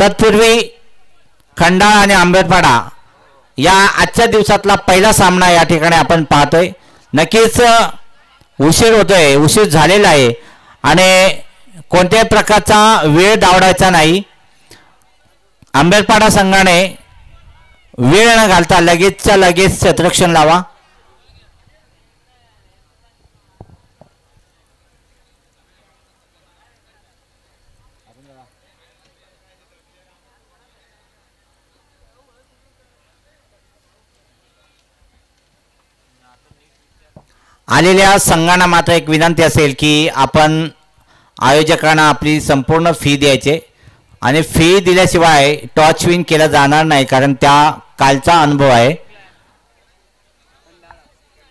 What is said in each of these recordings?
तत्पूर्वी खंडाळा आणि आंबेडपाडा या आजच्या दिवसातला पहिला सामना या ठिकाणी आपण पाहतोय. नक्कीच उशीर होतोय, उशीर झालेला आहे आणि कोणत्याही प्रकारचा वेळ दावडायचा नाही. आंबेडपाडा संघाने वेळ न घालता लगेचच्या लगेच क्षेत्ररक्षण लावा. आलेल्या संघांना मात्र एक विनंती असेल की आपण आयोजकांना आपली संपूर्ण फी द्यायचे आणि फी दिल्याशिवाय टॉच विन केलं जाणार नाही, कारण त्या कालचा अनुभव आहे.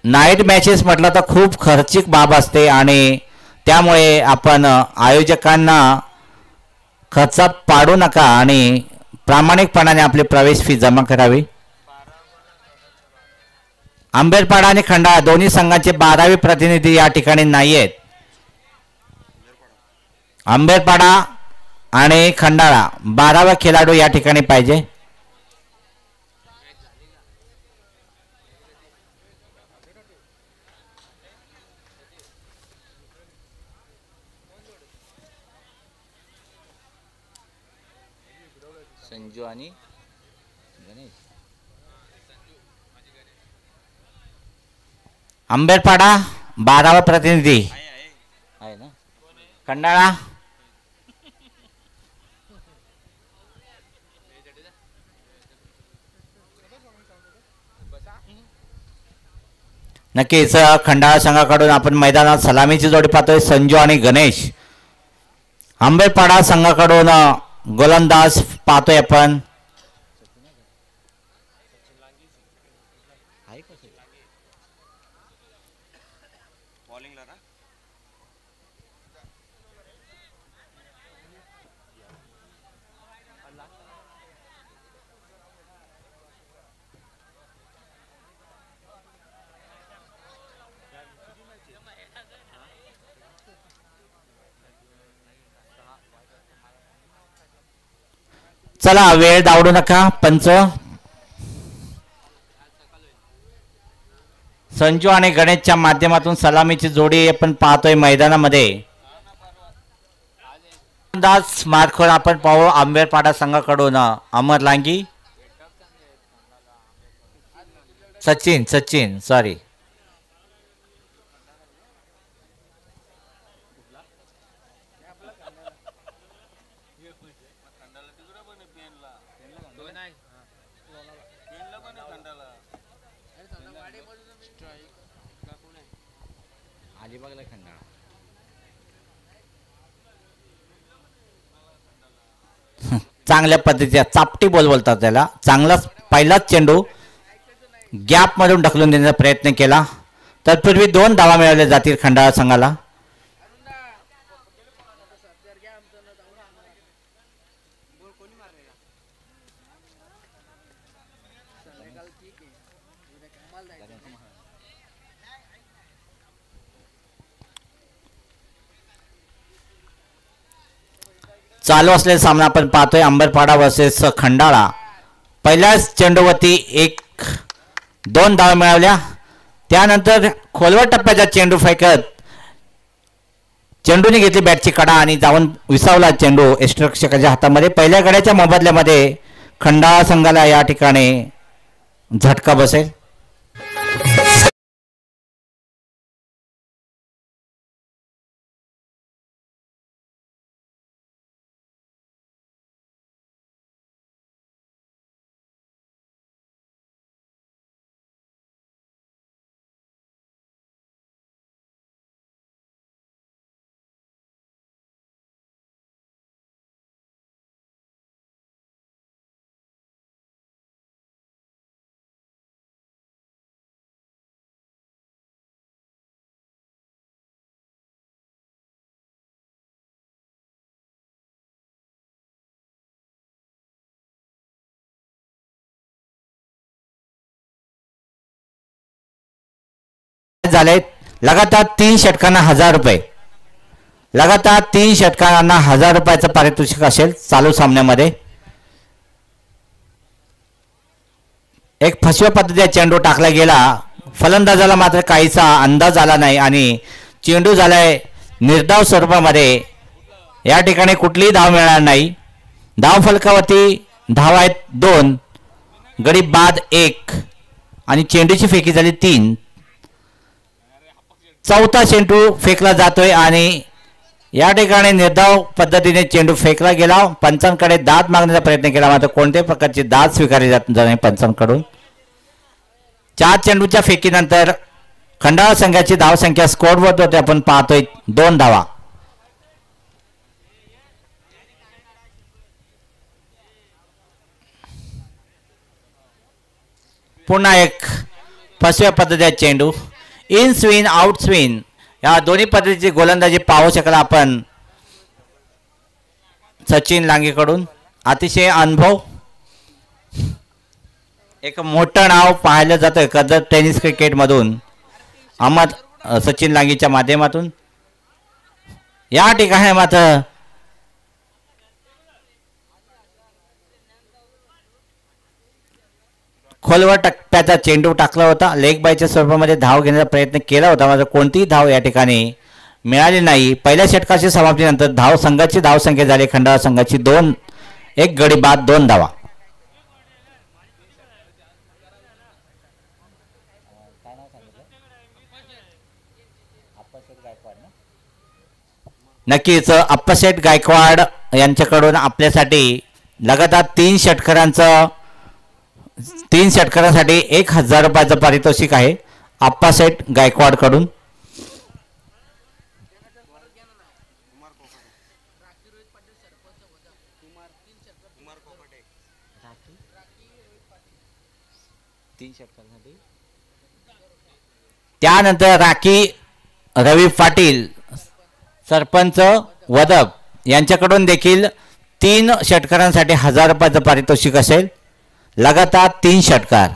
नाईट मॅचेस म्हटलं तर खूप खर्चिक बाब असते आणि त्यामुळे आपण आयोजकांना खर्चात पाडू नका आणि प्रामाणिकपणाने आपली प्रवेश फी जमा करावी. आंबेडपाडा आणि खंडाळा दोन्ही संघांचे 12वे प्रतिनिधी या ठिकाणी नाही आहेत. आंबेडपाडा आणि खंडाळा 12वा खेळाडू या ठिकाणी पाहिजे. संजू आणि गणेश. आंबेडपाडा 12वा प्रतिनिधी आहे ना. खंडाळा नक्कीच खंडाळा संघाकडून आपण मैदानात सलामीची जोडी पाहतोय, संजू आणि गणेश. आंबेडपाडा संघाकडून गोलंदाज पाहतोय आपण चला वेळ दावडू नका. पंच संजू आणि गणेशच्या माध्यमातून सलामीची जोडी आपण पाहतोय मैदानामध्ये. अंदाज मार्कवर आपण पाहू आंबेडपाडा संघाकडून अमर लांगी, सचिन सॉरी चांगल्या पद्धतीचा चापटी बॉल बोलतात त्याला. चांगलाच पहिलाच चेंडू गॅप मधून ढकलून देण्याचा प्रयत्न केला. तत्पूर्वी 2 धावा मिळवल्या जातील खंडाळा संघाला. चालू असलेला सामना आपण पाहतोय आंबेडपाडा वर्सेस खंडाळा. पहिल्याच चेंडूवरती 1-2 धावा मिळवल्या. त्यानंतर खोलवर टप्प्याचा चेंडू फेकत चेंडूने घेतली बॅटची कडा आणि जाऊन विसावला चेंडू यष्टिरक्षकाच्या हातामध्ये. पहिल्या गड्याच्या मोबदल्यामध्ये खंडाळा संघाला या ठिकाणी झटका बसेल. झाले. लगातार 3 षटकांना 1000 रुपये. लगातार 3 षटकांना 1000 रुपयाचं पारितोषिक असेल चालू सामन्यामध्ये. एक फसव्या पद्धतीचा चेंडू टाकला गेला. फलंदाजाला मात्र काहीचा अंदाज आला नाही आणि चेंडू झालाय निर्धाव स्वरूपामध्ये. या ठिकाणी कुठलीही धाव मिळणार नाही. धाव फलकावरती धाव आहेत 2, गडी बाद 1 आणि चेंडूची फेकी झाली 3. चौथा चेंडू फेकला जातोय आणि या ठिकाणी निर्धाव पद्धतीने चेंडू फेकला गेला. पंचांकडे दाद मागण्याचा प्रयत्न केला मात्र कोणत्याही प्रकारची दाद स्वीकारली जात नाही पंचांकडून. 4 चेंडूच्या फेकीनंतर खंडाळा संघाची धावसंख्या स्कोअरवरती आपण पाहतोय 2 धावा. पुन्हा एक फसव्या पद्धतीचा चेंडू. इन स्विन आउट स्विन या दोन्ही पद्धतीची गोलंदाजी पाहू शकला आपण सचिन लांगेकडून. अतिशय अनुभव, एक मोठं नाव पाहिलं जातं कर्जत टेनिस क्रिकेटमधून अहमद सचिन लांगेच्या माध्यमातून. या ठिकाणी मात्र खोलवर टप्प्याचा चेंडू टाकला होता. लेग बायच्या स्वरूपामध्ये धाव घेण्याचा प्रयत्न केला होता मात्र कोणतीही धाव या ठिकाणी मिळाली नाही. पहिल्या षटकाची समाप्तीनंतर धाव संघाची धावसंख्या झाली खंडाळा संघाची 2, 1 गडी बाद 2 धावा. नक्कीच अप्पाशेठ गायकवाड यांच्याकडून आपल्यासाठी लगातार 3 षटकारांसाठी 1000 रुपयाचं पारितोषिक आहे अप्पाशेठ गायकवाड कडून. त्यानंतर राखी रवी पाटील सरपंच वदप यांच्याकडून देखील 3 षटकारांसाठी 1000 रुपयाचं पारितोषिक असेल. लगातार 3 षटकार.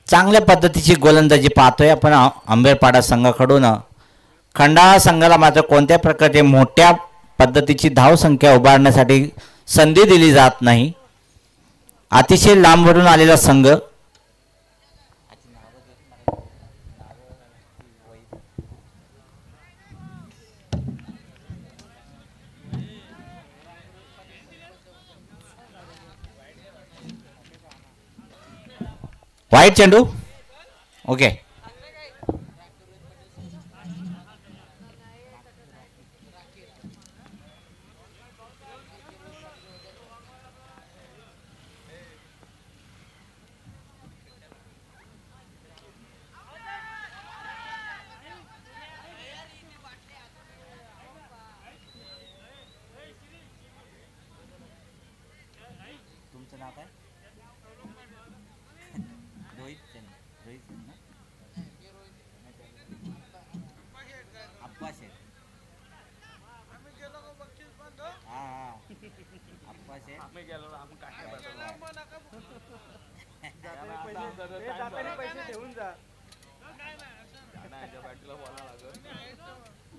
चांगल्या पद्धतीची गोलंदाजी पाहतोय आपण आंबेरपाडा संघाकडून. खंडाळा संघाला मात्र कोणत्या प्रकारचे मोठ्या पद्धतीची धावसंख्या उभारण्यासाठी संधी दिली जात नाही. अतिशय लांबवरून आलेला संघ. वाईट चेंडू. ओके. तुमचं नाव काय?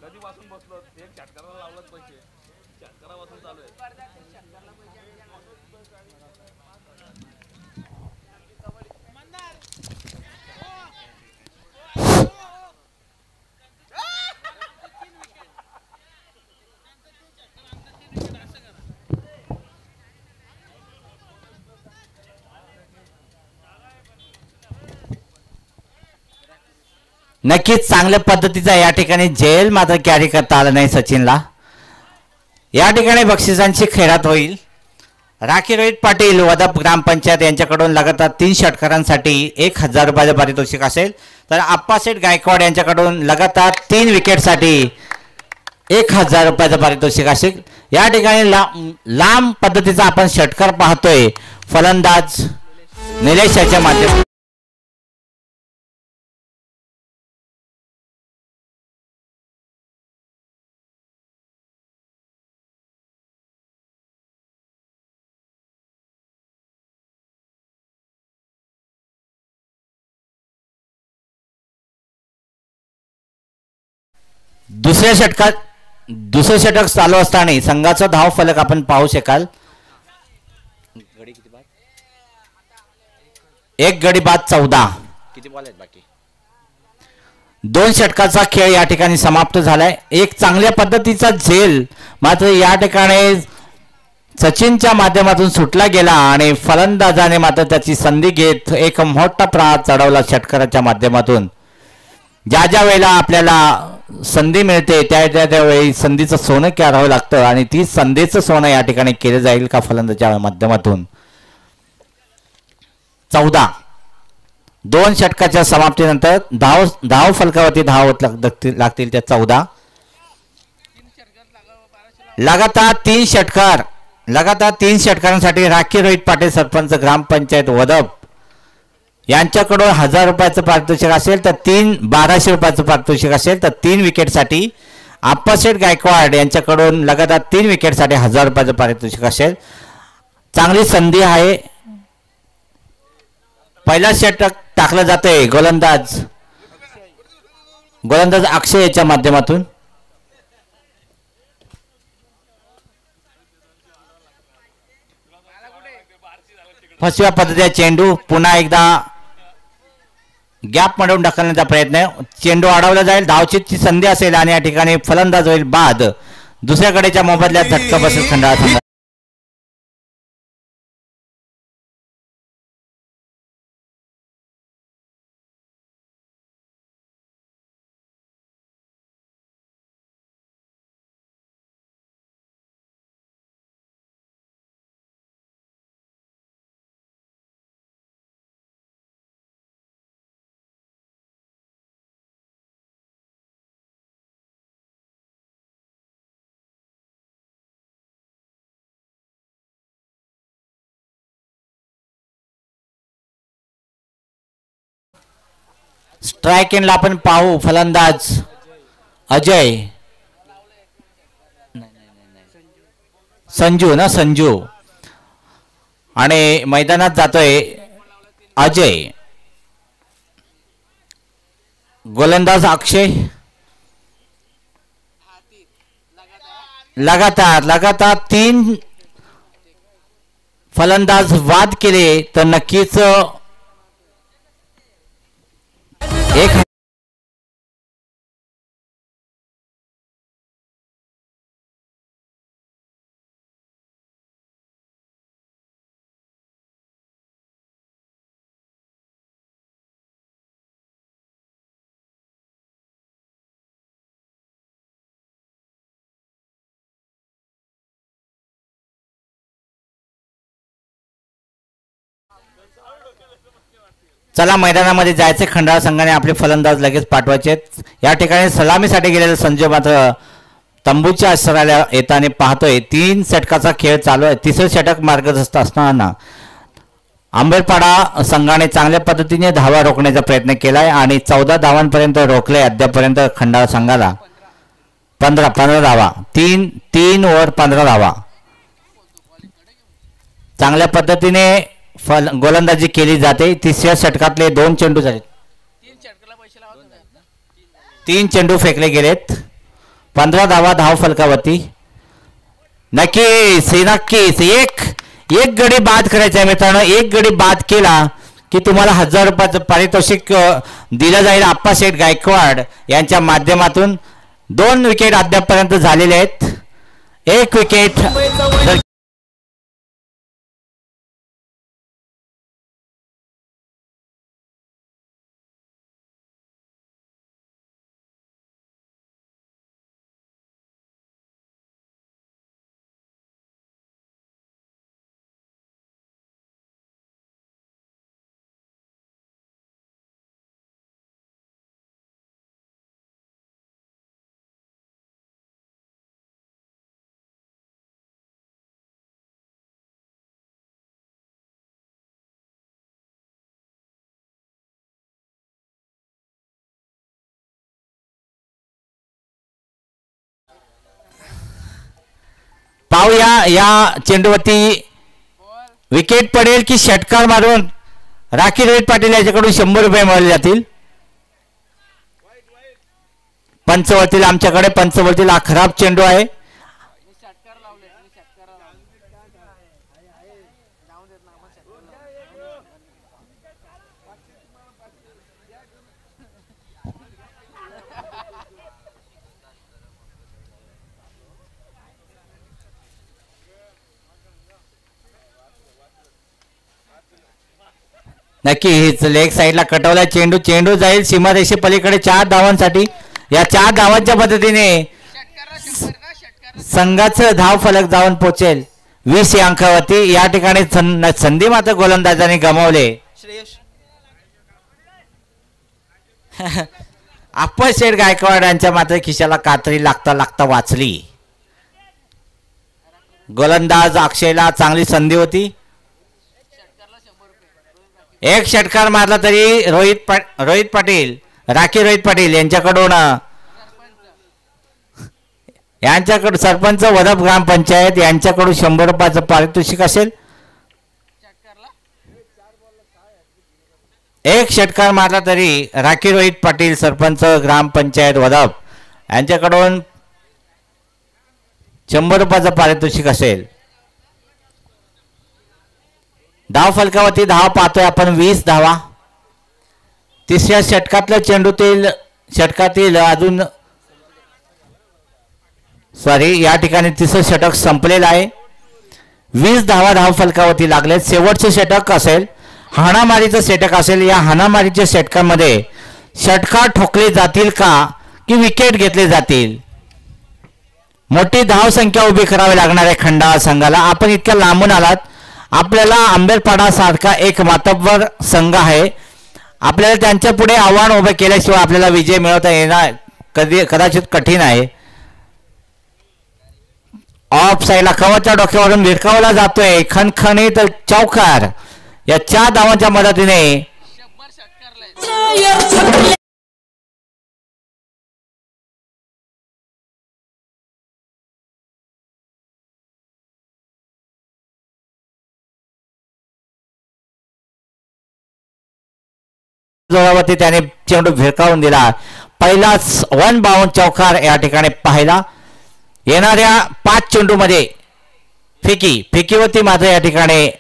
कधीपासून बसलो एक षटकाराला लावलाच पैसे षटकारापासून चालू आहे. नक्कीच चांगल्या पद्धतीचा या ठिकाणी जेल मात्र कॅरी करता आलं नाही सचिनला. या ठिकाणी बक्षिसांची खैरात होईल. राखी रोहित पाटील वदप ग्रामपंचायत यांच्याकडून लगातार 3 षटकारांसाठी 1000 रुपयाचं पारितोषिक असेल. तर अप्पाशेठ गायकवाड यांच्याकडून लगातार 3 विकेटसाठी 1000 रुपयाचं पारितोषिक असेल. या ठिकाणी लांब पद्धतीचा आपण षटकार पाहतोय फलंदाज निलेश याच्या माध्यमातून. दुसरे षटक चालू असताना संघाचा धाव फलक आपण पाहू शकाल. एक गडी बाद 14. किती बॉल आहेत बाकी? 2 षटकाचा खेळ या ठिकाणी समाप्त झालाय. एक चांगल्या पद्धतीचा झेल मात्र या ठिकाणी सचिनच्या माध्यमातून सुटला गेला आणि फलंदाजाने मात्र त्याची संधी घेत एक मोठा प्रहार चढवला षटकाराच्या माध्यमातून. ज्या वेळेला आपल्याला संधी मिळते त्यावेळी संधीचं सोनं करावं लागतं आणि ती संधीचं सोनं या ठिकाणी केलं जाईल का फलंदाजाच्या माध्यमातून. 14. 2 षटकाच्या समाप्तीनंतर धाव फलकावरती धाव लागतील त्या 14. लगातार 3 षटकारांसाठी राखी रोहित पाटील सरपंच ग्रामपंचायत वदप यांच्याकडून 1000 रुपयाचं पारितोषिक असेल तर 1200 रुपयाचं पारितोषिक असेल तर 3 विकेटसाठी आप्पाशेठ गायकवाड यांच्याकडून लगातार 3 विकेटसाठी 1000 रुपयाचं पारितोषिक असेल. चांगली संधी आहे. पहिला षटक टाकलं जाते गोलंदाज अक्षय याच्या माध्यमातून. फसव्या पद्धतीचा चेंडू पुन्हा एकदा गॅप मधून ढकलण्याचा प्रयत्न. चेंडू अडवला जाईल. धावचीची संधी असेल आणि या ठिकाणी फलंदाज होईल बाद. दुसऱ्याकडेच्या मोबदल्यात झटका बसेल खंडाळा संघ. स्ट्राइक एंडला आपण पाहू फलंदाज अजय संजू आणि मैदानात जातोय अजय. गोलंदाज अक्षय. लगातार 3 फलंदाज बाद केले तर नक्कीच एक चला मैदानामध्ये जायचे. खंडाळा संघाने आपले फलंदाज लगेच पाठवायचे. या ठिकाणी सलामीसाठी गेलेला संजय मात्र तंबूच्या आश्रयाला येताना पाहतोय. 3 षटकाचा खेळ चालू आहे. 3रे षटक मार्गदर्शक असताना आंबेरपाडा संघाने चांगल्या पद्धतीने धावा रोखण्याचा प्रयत्न केलाय आणि 14 धावांपर्यंत रोखले. अद्यापर्यंत खंडाळा संघाला 15 धावा. 3 ओव्हर 15 धावा. चांगल्या पद्धतीने गोलंदाजी केली जाते. 3ऱ्या षटकातले 2 चेंडू झाले. 3 चेंडू फेकले गेलेत. 15 धावा धाव फलकावरती. नक्कीच एक गडी बाद करायचा आहे मित्रांनो. एक गडी बाद केला की तुम्हाला 1000 रुपयाचं पारितोषिक दिलं जाईल आप्पाशेठ गायकवाड यांच्या माध्यमातून. 2 विकेट अद्यापपर्यंत झालेले आहेत. 1 विकेट पाहूया या चेंडूवरती विकेट पडेल की षटकार मारून राखी रोहित पाटील याच्याकडून 100 रुपये मिळवले जातील. पंचवटील आमच्याकडे पंचवटील हा खराब चेंडू आहे. नक्कीच लेग साईडला कटवला चेंडू. चेंडू जाईल सीमारेषे पलीकडे 4 धावांसाठी. या 4 धावांच्या मदतीने संघाचं धाव फलक जाऊन पोहोचेल 20 या अंकावरती. या ठिकाणी संधी मात्र गोलंदाजांनी गमावले. अप्पर शेठ गायकवाड यांच्या मात्र खिशाला कात्री लागता लागता वाचली. गोलंदाज अक्षयला चांगली संधी होती. एक षटकार मारला तरी रोहित पाटील राखी रोहित पाटील यांच्याकडून सरपंच वदप ग्रामपंचायत यांच्याकडून 100 रुपयाचं पारितोषिक असेल. एक षटकार मारला तरी राखी रोहित पाटील सरपंच ग्रामपंचायत वदप यांच्याकडून 100 रुपयाचं पारितोषिक असेल. धाव फलकावरती धाव पाहतोय आपण 20 धावा. तिसऱ्या षटकातील अजून या ठिकाणी तिसरं षटक संपलेलं आहे. 20 धावा धाव फलकावरती लागले. शेवटचे षटक असेल हाणामारीचं षटक असेल. या हाणामारीच्या षटकामध्ये षटकार ठोकले जातील का की विकेट घेतले जातील. मोठी धाव संख्या उभी करावी लागणार आहे खंडाळा संघाला. आपण इतक्या लांबून आलात. आपल्याला आंबेरपाडा सारखा एक मातब्बर संघ आहे. आपल्याला त्यांच्या पुढे आव्हान उभे केल्याशिवाय आपल्याला विजय मिळवता येणार कदाचित कठीण आहे. ऑफ साईडला कवरच्या डोक्यावरून भिरकावला जातोय खणखणीत चौकार. या 4 धावांच्या मदतीने जोरावरती त्याने चेंडू भिरकावून दिला. पहिलाच 1 बाउंड चौकार या ठिकाणी पाहिला. येणाऱ्या 5 चेंडूमध्ये फेकीवरती मात्र या ठिकाणी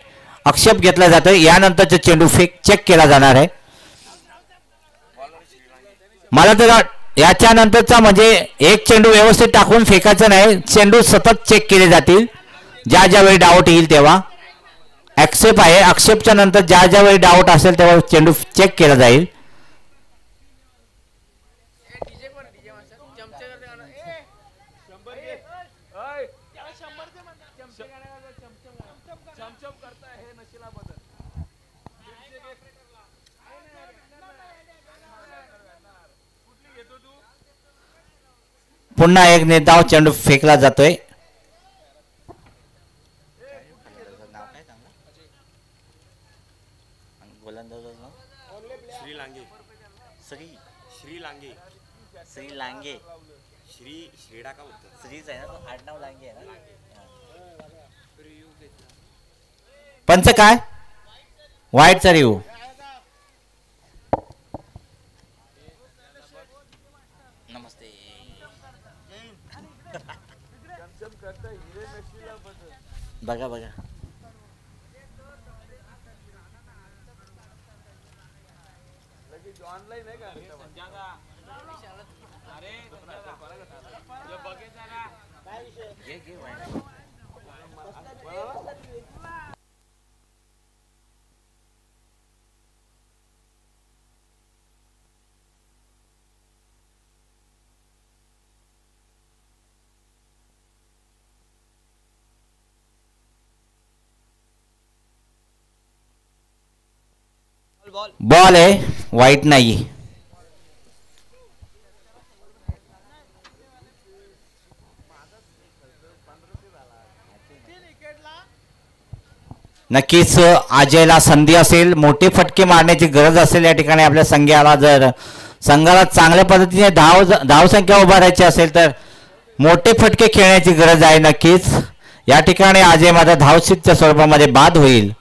आक्षेप घेतला जातोय. यानंतरचा चेंडू चेक केला जाणार आहे. मला तर याच्या नंतरचा म्हणजे एक चेंडू व्यवस्थित टाकून फेकायचं नाही. चेंडू सतत चेक केले जातील. ज्या वेळी डाऊट येईल तेव्हा ऍक्सेप्ट आहे. आक्षेपच्या नंतर ज्या वेळी डाऊट असेल तेव्हा चेंडू चेक केला जाईल. पुन्हा एक निर्धाव चेंडू फेकला जातोय. पंच काय वाईटचा रिव्ह्यू. बघा ऑनलाइन है का बॉल आहे वाईट नाही. नक्कीच अजयला संधी असेल. मोठे फटके मारण्याची गरज असेल या ठिकाणी आपल्या संघाला. जर संघाला चांगल्या पद्धतीने धाव संख्या उभारायची असेल तर मोठे फटके खेळण्याची गरज आहे. नक्कीच या ठिकाणी अजय मात्र धावसितच्या स्वरूपामध्ये बाद होईल.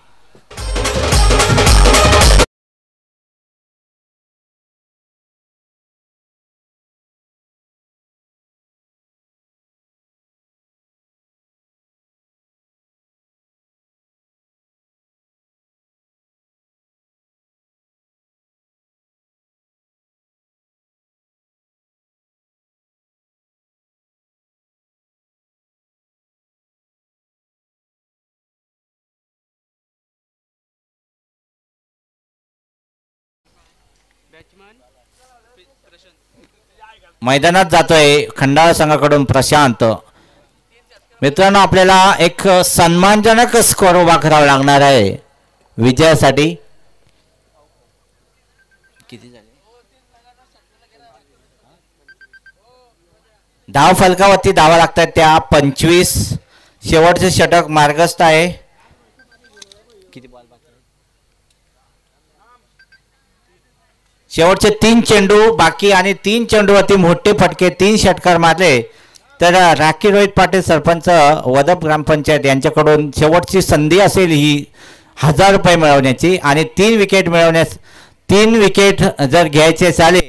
मैदानात जातोय खंडाळा संघाकडून प्रशांत. मित्रांनो, आपल्याला एक सन्मानजनक स्कोर उभा करावा लागणार आहे विजयासाठी. किती झाले? धाव फलकावरती धावा लागतात त्या 25. शेवटचे षटक मार्गस्थ आहे. किती बॉल बाकी? शेवटचे 3 चेंडू बाकी आणि 3 चेंडूवरती मोठे फटके 3 षटकार मारले तर राखी रोहित पाटील सरपंच वदप ग्रामपंचायत यांच्याकडून शेवटची संधी असेल ही 1000 रुपये मिळवण्याची. आणि 3 विकेट मिळवण्यास 3 विकेट जर घ्यायचे झाले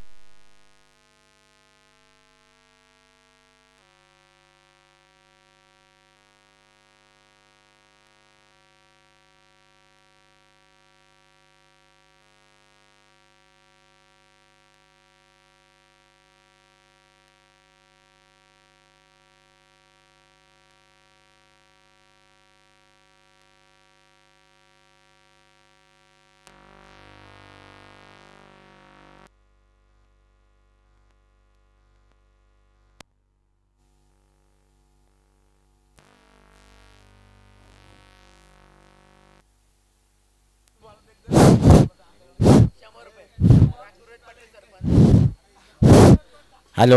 हॅलो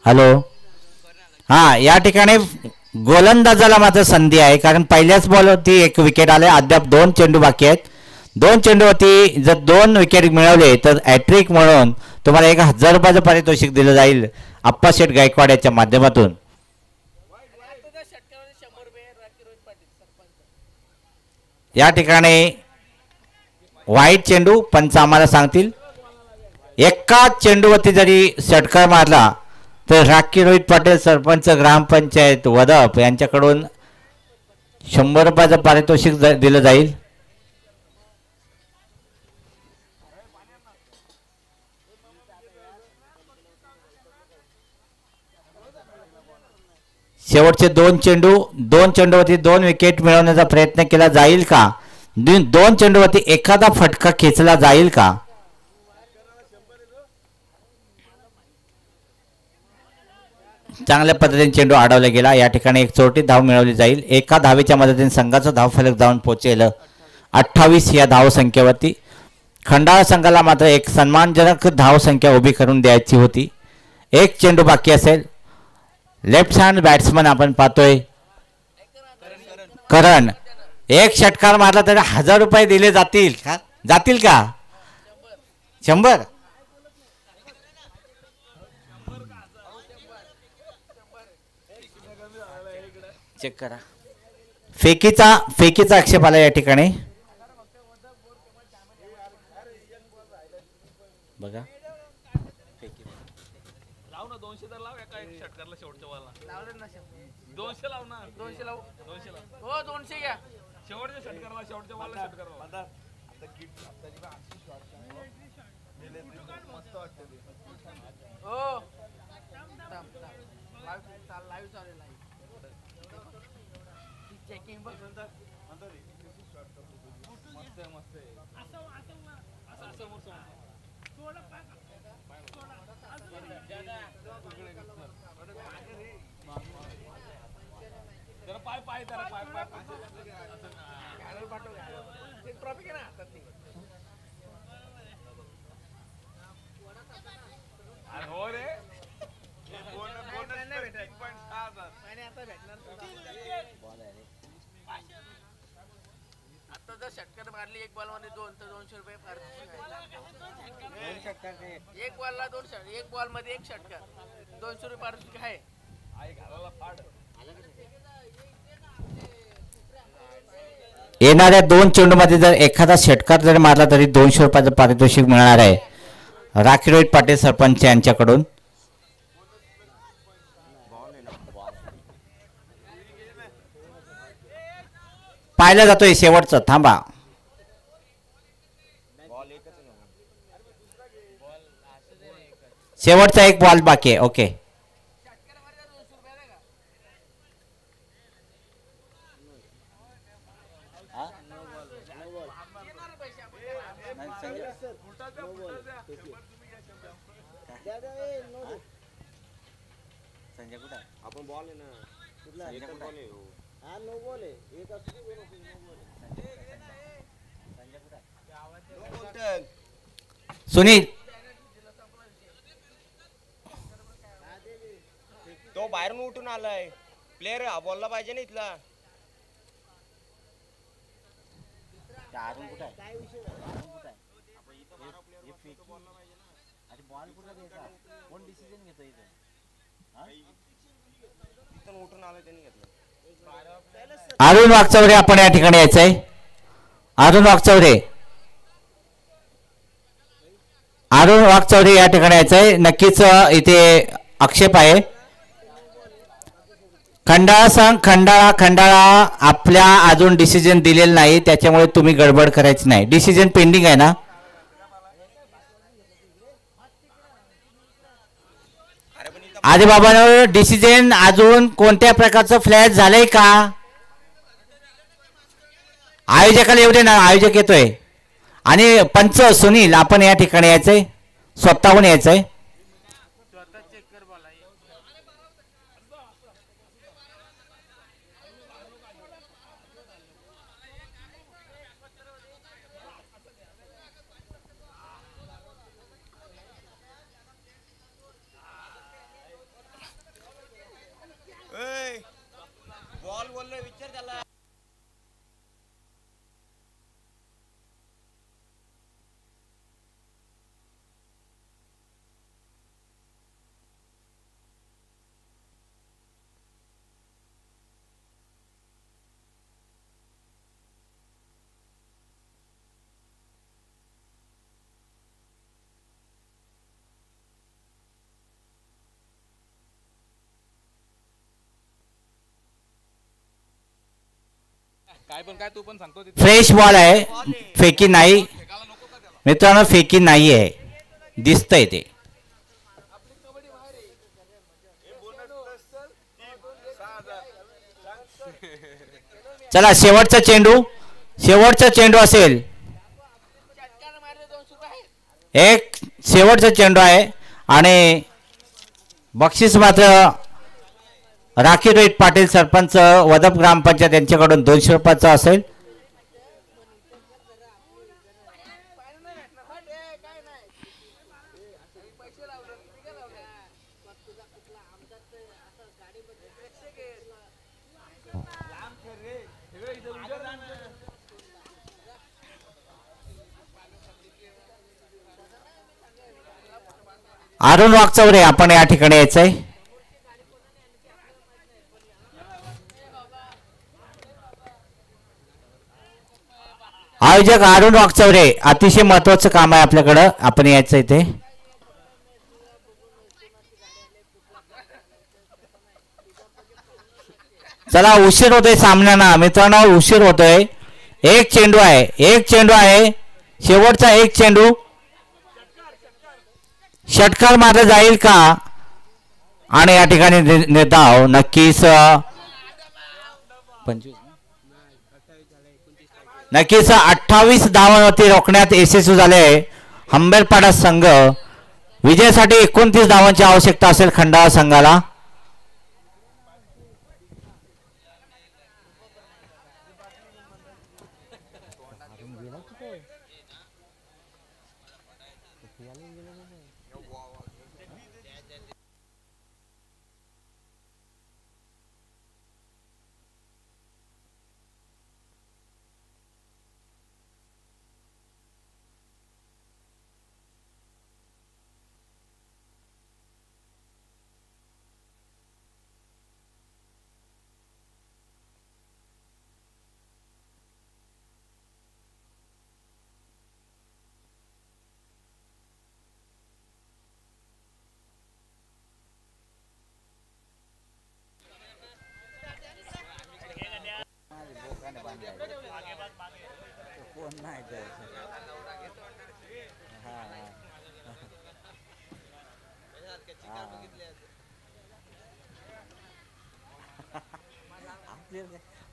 हॅलो हां, या ठिकाणी गोलंदाजाला मात्र संधी आहे कारण पहिल्याच बॉलवरती 1 विकेट आले. अद्याप 2 चेंडू बाकी आहेत. 2 चेंडूवरती जर 2 विकेट मिळवले तर हॅट्रिक म्हणून तुम्हाला 1000 रुपयाचं पारितोषिक दिलं जाईल आप्पाशेठ गायकवाड याच्या माध्यमातून. या ठिकाणी वाईट चेंडू पंच आम्हाला सांगतील. एकाच चेंडूवरती जरी षटकार मारला तर राखी रोहित पाटील सरपंच ग्रामपंचायत वदप यांच्याकडून 100 रुपयाचं पारितोषिक दिलं जाईल. शेवटचे 2 चेंडूवरती 2 विकेट मिळवण्याचा प्रयत्न केला जाईल का? 2 चेंडूवरती एखादा फटका खेचला जाईल का? चांगल्या पद्धतीने चेंडू अडवला गेला. या ठिकाणी एक चोरटी धाव मिळवली जाईल. एका धावेच्या मदतीने संघाचा धावफलक जाऊन पोहोचेल 28 या धावसंख्येवरती. खंडाळा संघाला मात्र एक सन्मानजनक धावसंख्या उभी करून द्यायची होती. 1 चेंडू बाकी असेल. लेफ्ट हँड बॅट्समन आपण पाहतोय करण. 1 षटकार मारला तरी 1000 रुपये दिले जातील का? 100 चेक करा. फेकीचा आक्षेप आला या ठिकाणी. बघा लाव ना 200 तर लाव एका षटकारला शेवटच्या बॉलला. लावलं ना 200 लाव ना. 200 लाव. 200 लाव. हो 200 घ्या. शेवटच्या षटकारला शेवटच्या बॉलला षटकारला. आता किट आता मस्त वाटतं ते. हो लाईव्ह चालू आहे. चेकिंग बघ मस्त आहे मस्त आहे. असं समोर जरा पाय पाय जरा पाय पाय ट्रॉफिक आहे ना. अरे हो रे आता जर षटकार मारली 1 बॉल मध्ये 2 तर 200 रुपये फार. 1 बॉलला 2 षटकार. 1 बॉल मध्ये 1 षटकार 200 रुपये पारितोषिक आहे. येणाऱ्या 2 चेंडूमध्ये जर एखादा षटकार जर मारला तरी 200 रुपयाचं पारितोषिक मिळणार आहे राखी रोहित पाटील सरपंच यांच्याकडून. पाहिला जातोय शेवटचं. थांबा. शेवटचा 1 बॉल बाकी आहे. ओके संजय कुठे आपण बॉल आहे ना कुठला बॉल आहे हा नो बॉल आहे एक असतो सुनील तो बाहेरून उठून आलाय प्लेअर बोलला पाहिजे ना इथला अरुण कुठे आहे अरुण कुठे आहे अरे बॉल कुठे घ्यायचा कोण डिसिजन घेतो इथे इथून उठून आलाय त्यांनी घेतलं अरुण वागचौरे आपण या ठिकाणी यायचंय अरुण वागचौरे या ठिकाणी यायचंय नक्कीच इथे आक्षेप आहे खंडाळा आपल्या अजून डिसिजन दिलेलं नाही त्याच्यामुळे तुम्ही गडबड करायची नाही डिसिजन पेंडिंग आहे ना अरे बाबा डिसिजन अजून कोणत्या प्रकारचं फ्लॅश झालंय का आयोजकाला एवढे ना आयोजक येतोय आणि पंच सुनील आपण या ठिकाणी यायचंय स्वतःहून यायचंय बॉल बोललो विचार त्याला काय पण काय तू पण सांगतो फ्रेश बॉल आहे फेकी नाही मित्रांनो फेकी नाही आहे दिसतंय ते चला शेवटचा चेंडू असेल एक शेवटचा चेंडू आहे आणि बक्षीस मात्र राखी रोहित पाटील सरपंच वदप ग्रामपंचायत यांच्याकडून 200 रुपयाचा असेल अरुण वागचौरे आपण या ठिकाणी यायचंय आयोजक अरुण वागचौरे अतिशय महत्वाचं काम आहे आपल्याकडं आपण यायचं इथे चला उशीर होतोय सामन्याना मित्रांनो उशीर होतोय एक चेंडू आहे शेवटचा एक चेंडू षटकार मारला जाईल का आणि या ठिकाणी निर्धाव नक्कीच 28 धावांवरती रोखण्यात यशस्वी झाले हंबेरपाडा संघ विजयासाठी 29 धावांची आवश्यकता असेल खंडाळा संघाला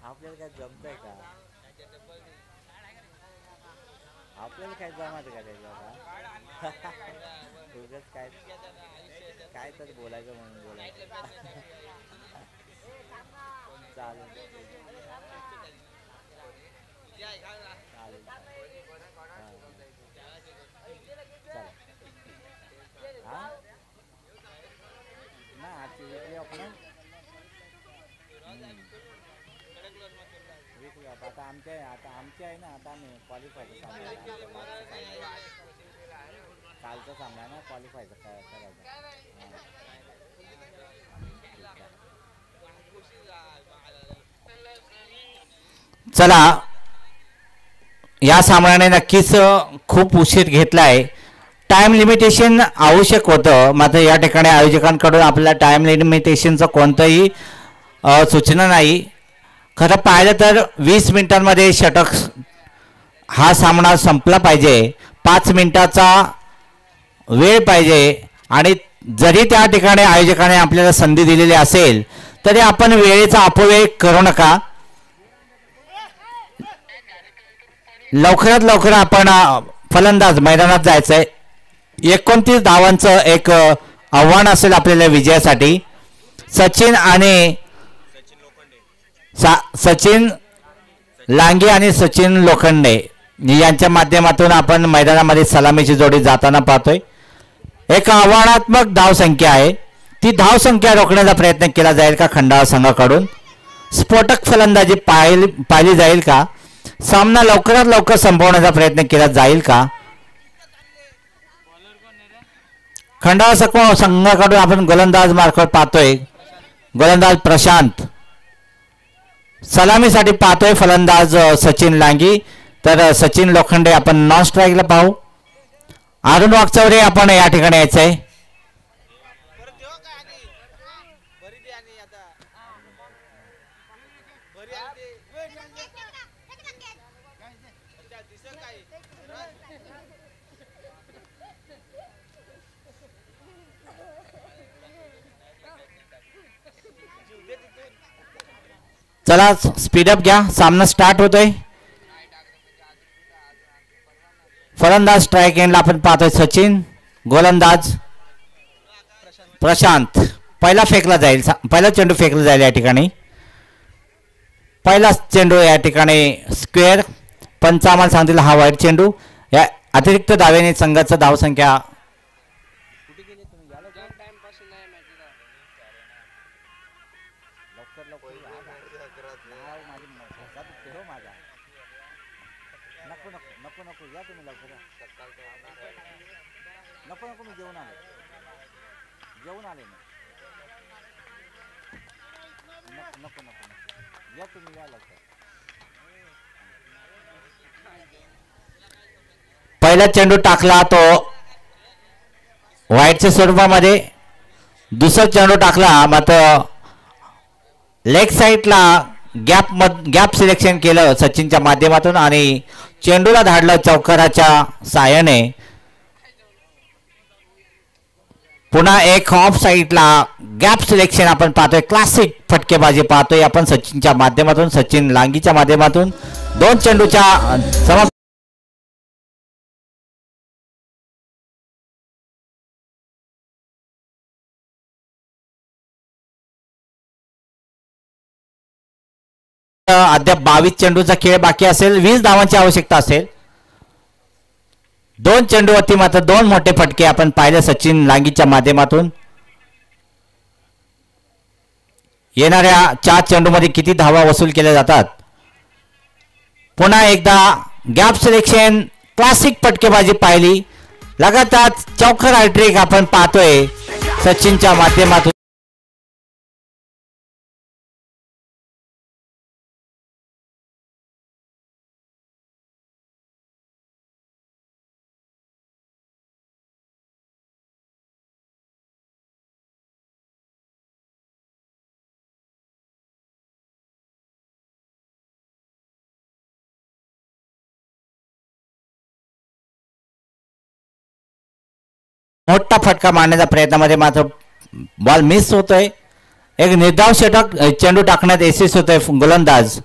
आपल्याला काय जमतंय का आपल्याला काय जमायचं का त्याच्या उगाच काय काय तर बोलायचं म्हणून बोलायचं. चालेल चालेल हां ना आजची विक्री आपण विक्री आता आमची आहे ना. आता आम्ही क्वालिफायचं सामना कालचा सामना ना क्वालिफायचं करायचं. चला या सामन्याने नक्कीच खूप उशीर घेतला आहे. टाइम लिमिटेशन आवश्यक होतं, मात्र या ठिकाणी आयोजकांकडून आपल्याला टाइम लिमिटेशनचं कोणतंही सूचना नाही. खरं पाहिलं तर 20 मिनिटांमध्ये षटक हा सामना संपला पाहिजे. 5 मिनिटाचा वेळ पाहिजे आणि जरी त्या ठिकाणी आयोजकाने आपल्याला संधी दिलेली असेल तरी आपण वेळेचा अपव्यय करू नका. लवकरात लवकर आपण फलंदाज मैदानात जायचंय. 29 धावांचं एक आव्हान असेल आपल्याला विजयासाठी. सचिन लांगे आणि सचिन लोखंडे यांच्या माध्यमातून आपण मैदानामध्ये सलामीची जोडी जाताना पाहतोय. एक आव्हानात्मक धावसंख्या आहे. ती धावसंख्या रोखण्याचा प्रयत्न केला जाईल का खंडाळा संघाकडून? स्फोटक फलंदाजी पाहिली जाईल का? सामना लवकरात लवकर संपवण्याचा प्रयत्न केला जाईल का? खंडाळा संघाकडून आपण गोलंदाज मार्फत पाहतोय. गोलंदाज प्रशांत, सलामीसाठी पाहतोय फलंदाज सचिन लांगी, तर सचिन लोखंडे आपण नॉन स्ट्राईकला पाहू. अरुण वागचौरे आपण या ठिकाणी यायचंय. चला स्पीडअप घ्या, सामना स्टार्ट होतोय. फलंदाज स्ट्राईक एंडला आपण पाहतोय सचिन, गोलंदाज प्रशांत. पहिला चेंडू फेकला जाईल या ठिकाणी. पहिला चेंडू या ठिकाणी स्क्वेअर. पंच आम्हाला सांगतील हा वाईट चेंडू. या अतिरिक्त धावेने संघाचा धावसंख्या नको मी जेवण आले नको या तुम्ही या लवकर. पहिला चेंडू टाकला तो व्हाईटच्या स्वरूपामध्ये. दुसरा चेंडू टाकला मात्र लेग साईडला गॅप सिलेक्शन केलं सचिनच्या माध्यमातून आणि चेंडूला धाडलं चौकाराच्या साहाय्याने. पुन्हा एक ऑफ साईडला गॅप सिलेक्शन आपण पाहतोय. क्लासिक फटकेबाजी पाहतोय आपण सचिनच्या माध्यमातून, सचिन लांगीच्या माध्यमातून. 2 चेंडूच्या अद्याप 22 चेंडूचा खेळ बाकी असेल. 20 धावांची आवश्यकता असेल. 2 चेंडूवरती मात्र 2 मोठे फटके आपण पाहिले सचिन लांगीच्या माध्यमातून. येणाऱ्या 4 चेंडूमध्ये किती धावा वसूल केल्या जातात? पुन्हा एकदा गॅप सिलेक्शन, क्लासिक फटकेबाजी पाहिली. लगातार चौकार हॅट्रिक आपण पाहतोय सचिनच्या माध्यमातून. मोठा फटका मारण्याच्या प्रयत्नामध्ये मात्र बॉल मिस होतोय. एक निर्धाव षटक चेंडू टाकण्यात यशस्वी होतोय गोलंदाज.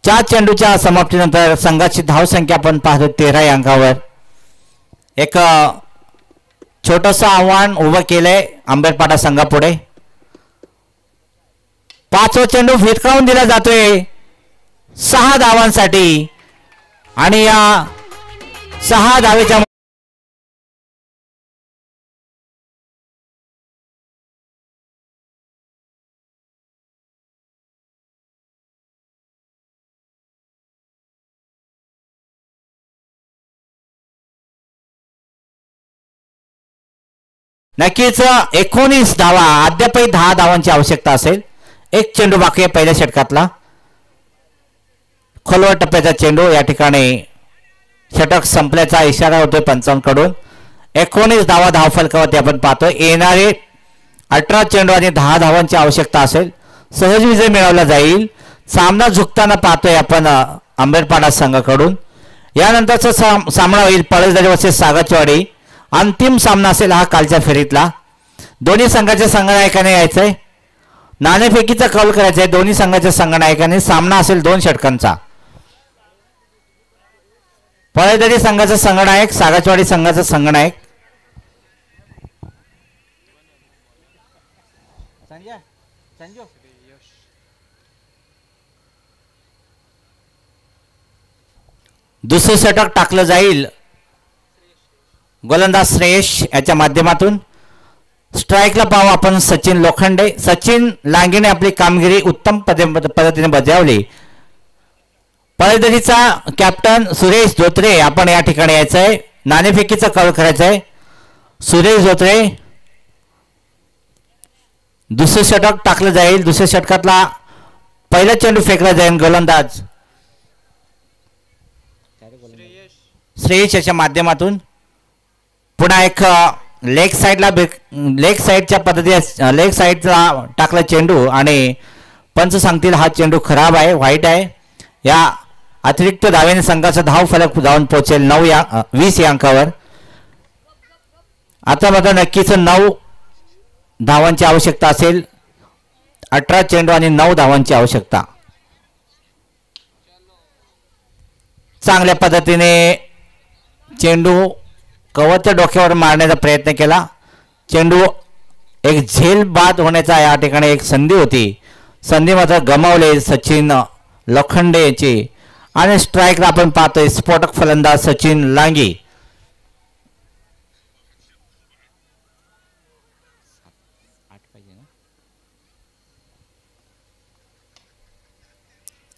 4 चेंडूच्या समाप्तीनंतर संघाची धावसंख्या आपण पाहतो 13 या अंकावर. एक छोटंसं आव्हान उभं केलंय आंबेडपाडा संघापुढे. 5वा चेंडू फिरकावून दिला जातोय 6 धावांसाठी आणि या 6 धावेच्या नक्कीच 19 धावा. अद्यापही 10 धावांची आवश्यकता असेल. एक चेंडू बाकी आहे पहिल्या षटकातला. खोलवर टप्प्याचा चेंडू. या ठिकाणी षटक संपल्याचा इशारा होतोय पंचांकडून. 19 धावा धावफलकावरती आपण पाहतोय. येणारे 18 चेंडू आणि 10 धावांची आवश्यकता असेल. सहज विजय मिळवला जाईल. सामना झुकताना पाहतोय आपण आंबेडपाडा संघाकडून. यानंतरचा सामना होईल पळसदरी वर्सेस सागरवाडी. अंतिम सामना असेल हा कालच्या फेरीतला. दोन्ही संघाच्या संघनायकाने यायचंय. नाणेफेकीचा कौल करायचा आहे दोन्ही संघाच्या संघनायकाने. सामना असेल 2 षटकांचा. पळसदरी संघाचा संघनायक, सागरवाडी संघाचा संघनायक. दुसरे षटक टाकलं जाईल गोलंदाज श्रेयश याच्या माध्यमातून. स्ट्राईकला पाहू आपण सचिन लोखंडे. सचिन लांगेने आपली कामगिरी उत्तम पद्धतीने बजावली. पळसदरीचा कॅप्टन सुरेश धोत्रे आपण या ठिकाणी यायचंय. नाणेफेकीचा कौल करायचा आहे. सुरेश धोत्रे. दुसरे षटक टाकलं जाईल. दुसऱ्या षटकातला पहिला चेंडू फेकला जाईल. गोलंदाज श्रेयश याच्या माध्यमातून. पुन्हा एक लेग साईडच्या पद्धतीने लेग साईडला टाकला चेंडू आणि पंच सांगतील हा चेंडू खराब आहे, वाईट आहे. या अतिरिक्त धावेने संघाचा धाव फलक जाऊन पोहोचेल 20 या अंकावर. आता मात्र नक्कीच 9 धावांची आवश्यकता असेल. 18 चेंडू आणि 9 धावांची आवश्यकता. चांगल्या पद्धतीने चेंडू कवरच्या डोक्यावर मारण्याचा प्रयत्न केला. चेंडू एक झेल बाद होण्याचा या ठिकाणी एक संधी होती. संधी मात्र गमावले सचिन लोखंडे याची. आणि स्ट्राईकला आपण पाहतोय स्फोटक फलंदाज सचिन लांगी.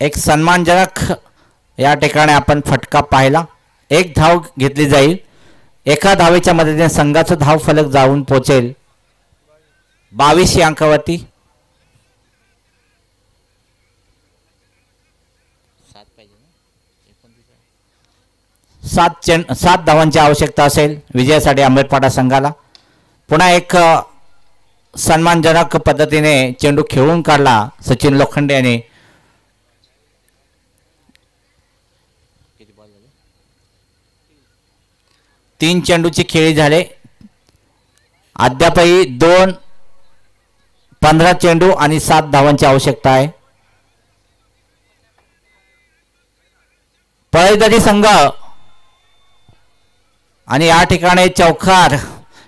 एक सन्मानजनक या ठिकाणी आपण फटका पाहिला. 1 धाव घेतली जाईल. एका धावेच्या मदतीने संघाचा धाव फलक जाऊन पोहोचेल 22 या अंकावरती. 7 धावांची आवश्यकता असेल विजयासाठी आंबेडपाडा संघाला. पुन्हा एक सन्मानजनक पद्धतीने चेंडू खेळून काढला सचिन लोखंडे यांनी. तीन चेंडूची खेळी झाले. अद्यापही 15 चेंडू आणि 7 धावांची आवश्यकता आहे. पळसदरी संघ आणि या ठिकाणी चौकार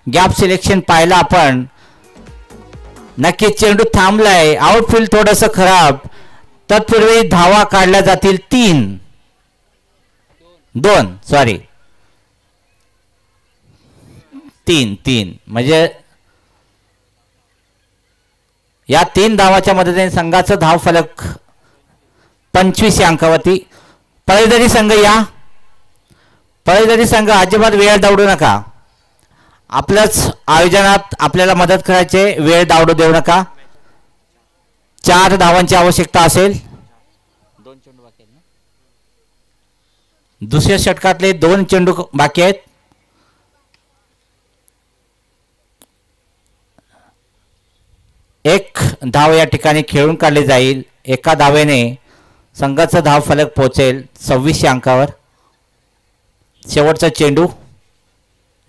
गॅप सिलेक्शन पाहिला आपण. नक्कीच चेंडू थांबलाय. आउटफील्ड थोडस खराब. तत्पूर्वी धावा काढल्या जातील 3 म्हणजे या 3 धावाच्या मदतीने संघाचं धाव फलक 25 या अंकावरती. पळसदरी संघ पळसदरी संघ अजिबात वेळ दावडू नका. आपल्याच आयोजनात आपल्याला मदत करायचे. वेळ दावडू देऊ नका. 4 धावांची आवश्यकता असेल. 2 चेंडू बाकी आहेत ना. दुसऱ्या षटकातले 2 चेंडू बाकी आहेत. एक धाव या ठिकाणी खेळून काढली जाईल. एका धावेने संघाचा धाव फलक पोहोचेल 26 या अंकावर. शेवटचा चेंडू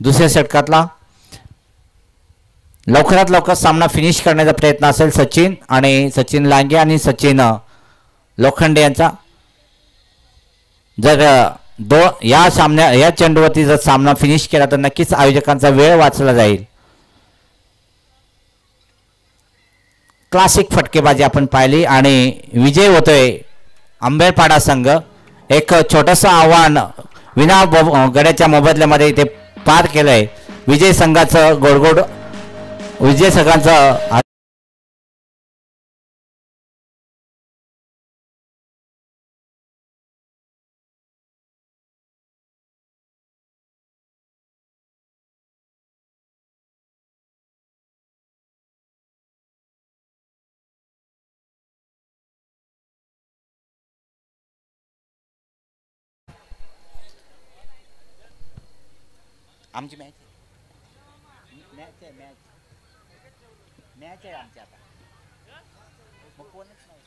दुसऱ्या षटकातला. लवकरात लवकर सामना फिनिश करण्याचा प्रयत्न असेल सचिन लांगे आणि सचिन लोखंडे यांचा. जर या चेंडूवरती जर सामना फिनिश केला तर नक्कीच आयोजकांचा वेळ वाचला जाईल. क्लासिक फटकेबाजी आपण पाहिली आणि विजय होतोय आंबेपाडा संघ. एक छोटंसं आव्हान विना गड्याच्या मोबदल्यामध्ये इथे पार केलंय. विजय संघाचं गोडगोड विजय संघाचं आमची मॅच आहे आमची आता. मग कोणच नाही.